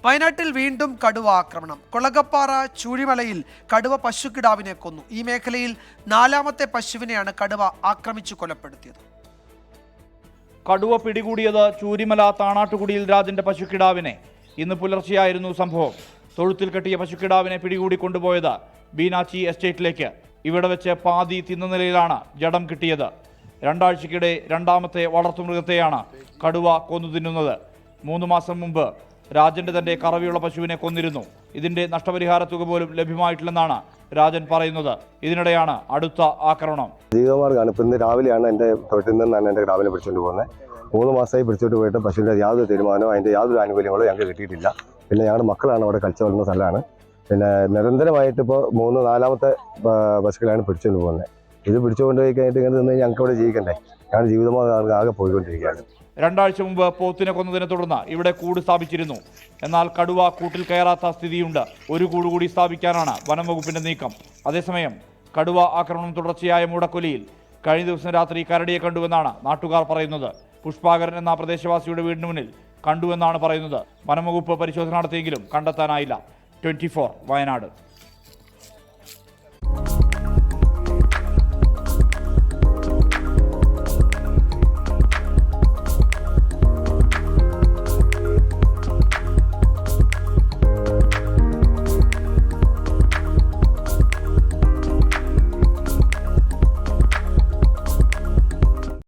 വയനാട്ടിൽ വീണ്ടും കടുവ ആക്രമണം. കൊളഗപ്പാറ ചൂഴിമലയിൽ കടുവ പശുക്കിടാവിനെ കൊന്നു. ഈ മേഖലയിൽ 4ാമത്തെ പശുവിനെയാണ് കടുവ ആക്രമിച്ചു കൊലപ്പെടുത്തിയത്. കടുവ പിടികൂടിയത് ചൂരിമല താണാട്ടുകുടിയിൽ രാജന്റെ പശുക്കിടാവിനെ. ഇന്ന് പുലർച്ചെയായിരുന്നു സംഭവം. തൊഴുത്തിൽ കെട്ടിയ പശുക്കിടാവിനെ പിടികൂടി കൊണ്ടുപോയത് ബീനാച്ചി എസ്റ്റേറ്റിലേക്ക്. ഇവിടെ വെച്ച് പാതി തിന്ന നിലയിലാണ് ജഡം കിട്ടിയത്. 2 ആഴ്ചക്കിടെ 2ാമത്തെ വളർത്തുമൃഗത്തെയാണ് കടുവ കൊന്നു തിന്നുന്നത്. 3 മാസം മുമ്പ് രാജന്റെ തന്റെ കറവിയുള്ള പശുവിനെ കൊന്നിരുന്നു. ഇതിന്റെ നഷ്ടപരിഹാര തുക പോലും ലഭ്യമായിട്ടില്ലെന്നാണ് രാജൻ പറയുന്നത്. ഇതിനിടെയാണ് അടുത്ത ആക്രമണം. ജീവമാർഗ്ഗമാണ്. ഇപ്പം ഇന്ന് രാവിലെയാണ് എൻ്റെ തൊട്ടിൽ നിന്നാണ് എൻ്റെ രാവിലെ പിടിച്ചുകൊണ്ട് പോകുന്നത്. 3 മാസമായി പിടിച്ചോട്ട് പോയിട്ട് പശുവിൻ്റെ യാതൊരു തീരുമാനമോ അതിൻ്റെ യാതൊരു ആനുകൂല്യങ്ങളോ ഞങ്ങൾക്ക് കിട്ടിയിട്ടില്ല. പിന്നെ ഞങ്ങളുടെ മക്കളാണ് അവിടെ കളിച്ചു വരുന്ന സ്ഥലമാണ്. പിന്നെ നിരന്തരമായിട്ട് ഇപ്പോൾ 4ാമത്തെ പശുക്കളാണ് പിടിച്ചുകൊണ്ട് പോകുന്നത്. ഇത് പിടിച്ചുകൊണ്ട് പോയി കഴിഞ്ഞിട്ട് ഇങ്ങനെ നിന്ന് ഞങ്ങൾക്ക് ഇവിടെ ജീവിക്കണ്ടേ? ഞങ്ങളുടെ ജീവിതമാർഗ്ഗം ആകെ പോയിക്കൊണ്ടിരിക്കുകയാണ്. 2 ആഴ്ച മുമ്പ് പോത്തിനെ കൊന്നതിനെ തുടർന്ന് ഇവിടെ കൂട് സ്ഥാപിച്ചിരുന്നു. എന്നാൽ കടുവ കൂട്ടിൽ കയറാത്ത സ്ഥിതിയുണ്ട്. ഒരു കൂട് കൂടി സ്ഥാപിക്കാനാണ് വനം വകുപ്പിന്റെ നീക്കം. അതേസമയം കടുവ ആക്രമണം തുടർച്ചയായ മൂടക്കൊലിയിൽ കഴിഞ്ഞ ദിവസം രാത്രി കരടിയെ കണ്ടുവെന്നാണ് നാട്ടുകാർ പറയുന്നത്. പുഷ്പാകരൻ എന്ന പ്രദേശവാസിയുടെ വീടിന് മുന്നിൽ കണ്ടുവെന്നാണ് പറയുന്നത്. വനം വകുപ്പ് പരിശോധന നടത്തിയെങ്കിലും കണ്ടെത്താനായില്ല. 24 വയനാട്.